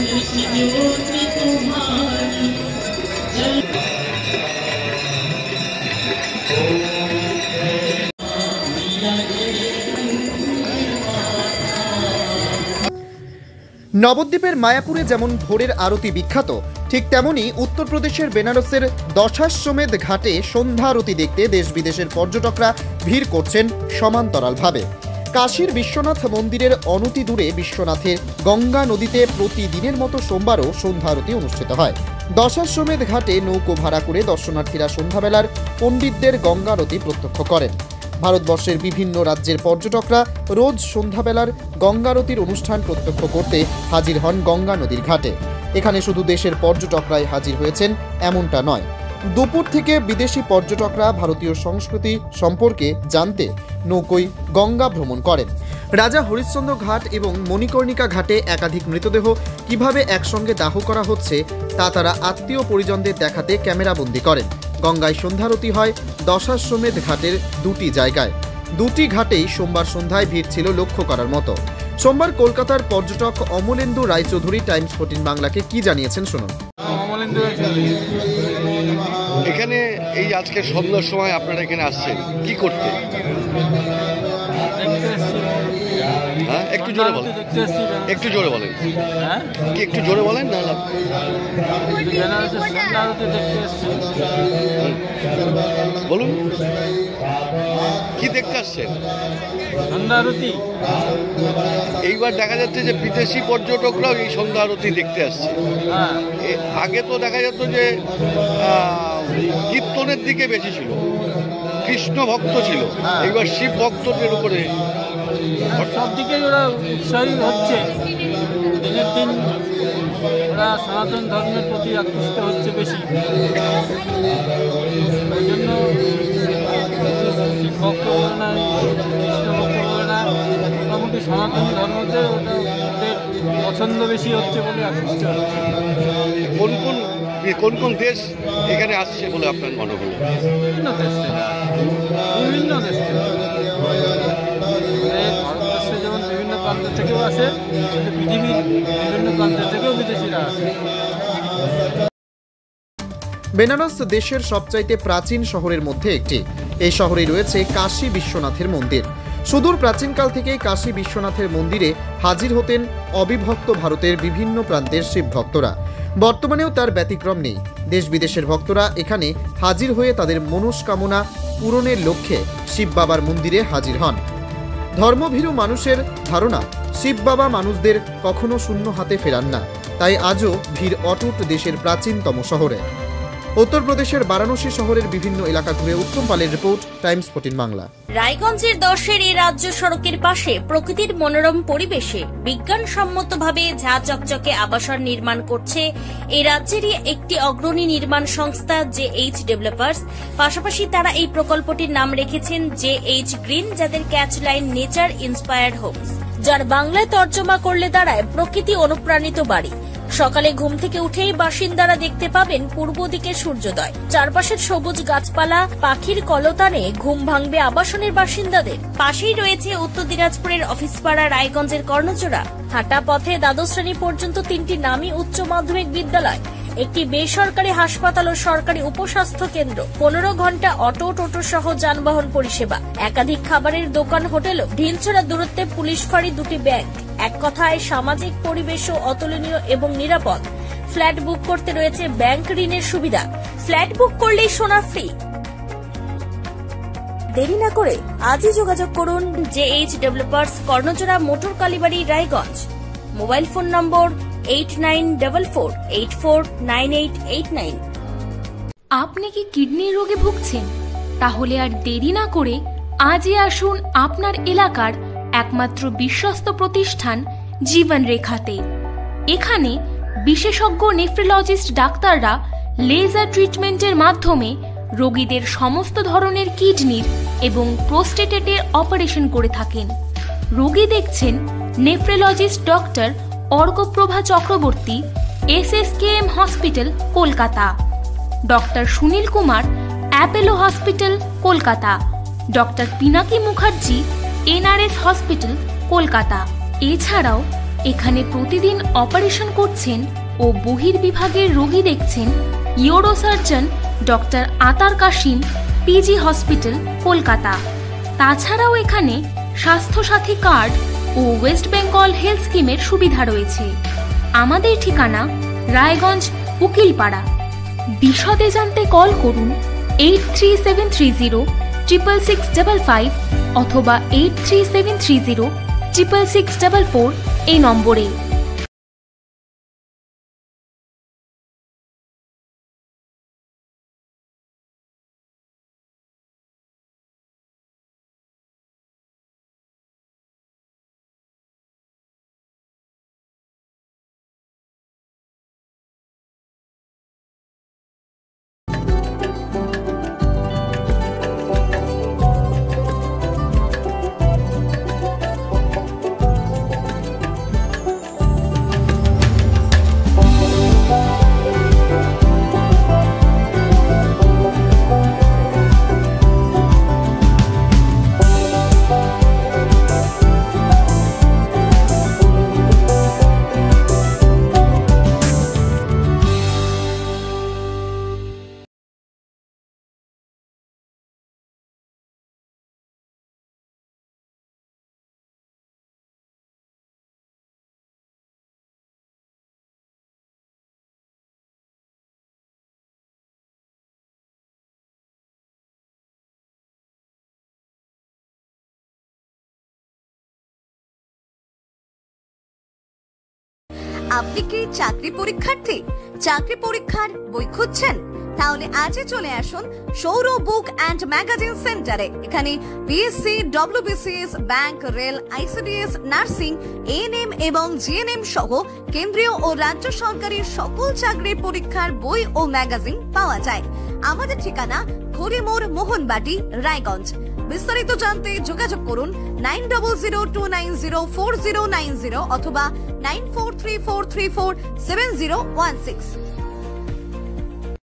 নবদ্বীপের মায়াপুরে যেমন ভোরের আরতি বিখ্যাত, ঠিক তেমনি উত্তরপ্রদেশের বেনারসের দশাশ্বমেধ ঘাটে সন্ধ্যা আরতি দেখতে দেশ বিদেশের পর্যটকরা ভিড় করছেন সমান্তরালভাবে। কাশীর বিশ্বনাথ মন্দিরের অনতি দূরে বিশ্বনাথের গঙ্গা নদীতে প্রতিদিনের মতো সোমবারও সন্ধ্যা আরতি অনুষ্ঠিত হয়। দশাশ্বমেধ ঘাটে নৌকো ভাড়া করে দর্শনার্থীরা সন্ধ্যাবেলার পণ্ডিতদের গঙ্গা আরতি প্রত্যক্ষ করেন। ভারতবর্ষের বিভিন্ন রাজ্যের পর্যটকরা রোজ সন্ধ্যাবেলার গঙ্গা আরতির অনুষ্ঠান প্রত্যক্ষ করতে হাজির হন গঙ্গা নদীর ঘাটে। এখানে শুধু দেশের পর্যটকরাই হাজির হয়েছেন এমনটা নয়, দুপুর থেকে বিদেশি পর্যটকরা ভারতীয় সংস্কৃতি সম্পর্কে জানতে নৌকোয় গঙ্গা ভ্রমণ করেন। রাজা হরিশ্চন্দ্র ঘাট এবং মণিকর্ণিকা ঘাটে একাধিক মৃতদেহ কিভাবে একসঙ্গে দাহ করা হচ্ছে তা তারা আত্মীয় পরিজনদের দেখাতে ক্যামেরাবন্দি করেন। গঙ্গায় সন্ধ্যারতি হয় দশাশ্বমেধ ঘাটের দুটি জায়গায়। দুটি ঘাটেই সোমবার সন্ধ্যায় ভিড় ছিল লক্ষ্য করার মতো। সোমবার কলকাতার পর্যটক অমলেন্দু রায়চৌধুরী টাইমস 14 বাংলাকে কি জানিয়েছেন শুনুন। এখানে এই আজকে সন্ধ্যার সময় আপনারা এখানে আসছেন কি করতে? হ্যাঁ, একটু জোরে বলেন, একটু জোরে বলেন, কি একটু জোরে বলেন না। বলুন কি দেখতে আসছেন? সন্ধ্যা আরতি। এইবার দেখা যাচ্ছে যে বিদেশি পর্যটকরাও এই সন্ধ্যা আরতি দেখতে আসছে। আগে তো দেখা যেত যে কীর্তনের দিকে বেশি ছিল, কৃষ্ণ ভক্ত ছিল, এইবার শিব ভক্তদের উপরে সব দিকে ওরা উৎসাহী হচ্ছে। দিনের দিন ওরা সনাতন ধর্মের প্রতি আকৃষ্ট হচ্ছে বেশি। ওই জন্য শিব ভক্ত বলে না, কৃষ্ণ ভক্ত বলে না, মোটামুটি সনাতনী ধর্মতে ওটা ওদের পছন্দ বেশি হচ্ছে বলে আকৃষ্ট হচ্ছে। কোন কোন দেশ এখানে আসছে বলে আপনার মনে হলো? বিভিন্ন দেশ থেকে, বিভিন্ন দেশ থেকে। ভারতবর্ষে যেমন বিভিন্ন প্রান্ত থেকেও আসে, পৃথিবীর বিভিন্ন প্রান্ত থেকেও বিদেশিরা আসে। বেনারস দেশের সবচাইতে প্রাচীন শহরের মধ্যে একটি। এই শহরে রয়েছে কাশী বিশ্বনাথের মন্দির। সুদূর প্রাচীনকাল থেকেই কাশী বিশ্বনাথের মন্দিরে হাজির হতেন অবিভক্ত ভারতের বিভিন্ন প্রান্তের শিব ভক্তরা। বর্তমানেও তার ব্যতিক্রম নেই। দেশ বিদেশের ভক্তরা এখানে হাজির হয়ে তাদের মনস্কামনা পূরণের লক্ষ্যে শিব বাবার মন্দিরে হাজির হন। ধর্মভীরু মানুষের ধারণা, শিব বাবা মানুষদের কখনো শূন্য হাতে ফেরান না। তাই আজও ভিড় অটুট দেশের প্রাচীনতম শহরে। উত্তরপ্রদেশের বারাণসী শহরের বিভিন্ন এলাকা ঘুরে উত্তম পালের রিপোর্ট, টাইমস 14 বাংলা। রায়গঞ্জের 10-এর এই রাজ্য সড়কের পাশে প্রকৃতির মনোরম পরিবেশে বিজ্ঞানসম্মতভাবে ঝা চকচকে আবাসন নির্মাণ করছে এই রাজ্যেরই একটি অগ্রণী নির্মাণ সংস্থা JH ডেভেলপার্স। পাশাপাশি তারা এই প্রকল্পটির নাম রেখেছেন JH গ্রিন, যাদের ক্যাচলাইন নেচার ইন্সপায়ার্ড হোমস, যার বাংলায় তর্জমা করলে দাঁড়ায় প্রকৃতি অনুপ্রাণিত বাড়ি। সকালে ঘুম থেকে উঠেই বাসিন্দারা দেখতে পাবেন পূর্ব দিকে সূর্যোদয়। চারপাশের সবুজ গাছপালা, পাখির কলতানে ঘুম ভাঙবে আবাসনের বাসিন্দাদের। পাশেই রয়েছে উত্তর দিনাজপুরের অফিসপাড়া রায়গঞ্জের কর্ণজোড়া। হাঁটা পথে দ্বাদশ শ্রেণী পর্যন্ত 3টি নামী উচ্চ মাধ্যমিক বিদ্যালয়, একটি বেসরকারি হাসপাতাল ও সরকারি উপস্বাস্থ্য কেন্দ্র, 15 ঘন্টা অটো টোটো সহ যানবাহন পরিষেবা, একাধিক খাবারের দোকান, হোটেল, ঢিলছড়া দূরত্বে পুলিশ ফাঁড়ি, 2টি ব্যাংক। এক কথায় সামাজিক পরিবেশও অতুলনীয় এবং নিরাপদ। ফ্ল্যাট বুক করতে রয়েছে ব্যাংক ঋণের সুবিধা। ফ্ল্যাট বুক করলেই সোনা ফ্রি। দেরি না করে আজই যোগাযোগ করুন JH developers, Karnajora, motor Kalibari, Raiganj. Mobile phone number 8944849889। আপনি কি কিডনি রোগে ভুগছেন? তাহলে আর দেরি না করে আজই আসুন আপনার এলাকার একমাত্র বিশ্বস্ত প্রতিষ্ঠান জীবন রেখাতে। এখানে বিশেষজ্ঞ নেফ্রোলজিস্ট ডাক্তাররা লেজার ট্রিটমেন্টের মাধ্যমে রোগীদের সমস্ত ধরনের কিডনির এবং প্রোস্টেটের অপারেশন করে থাকেন। রোগী দেখছেন nephrologist doctor Arkaprabha Chakraborty, SSKM hospital, Kolkata. Doctor Sunil Kumar, Apollo hospital, Kolkata. Doctor Pinaki Mukherjee, NRS hospital, Kolkata. এছাড়াও এখানে প্রতিদিন অপারেশন করছেন ও বহির্বিভাগের রোগী দেখছেন ইউরোসার্জন ডক্টর আতার কাশিম, পিজি হসপিটাল, কলকাতা। তাছাড়াও এখানে স্বাস্থ্যসাথী কার্ড ও ওয়েস্ট বেঙ্গল হেলথ স্কিমের সুবিধা রয়েছে। আমাদের ঠিকানা রায়গঞ্জ, উকিলপাড়া। বিশদে জানতে কল করুন 8373306655 অথবা 8373066644 এই নম্বরে। আপনি কি চাকরি পরীক্ষার্থী? চাকরি পরীক্ষার বই খুঁজছেন? তাহলে আজই চলে আসুন সৌরভ বুক অ্যান্ড ম্যাগাজিন সেন্টারে। এখানে BSc, WBCS, bank, rail, ICDS, nursing, ANM এবং জিএনএম সহ কেন্দ্রীয় ও রাজ্য সরকারি সকল চাকরির পরীক্ষার বই ও ম্যাগাজিন পাওয়া যায়। আমাদের ঠিকানা হরিমোড়, মোহনবাটি, রায়গঞ্জ। বিস্তারিত জানতে যোগাযোগ করুন 9002904090 অথবা 9434347016।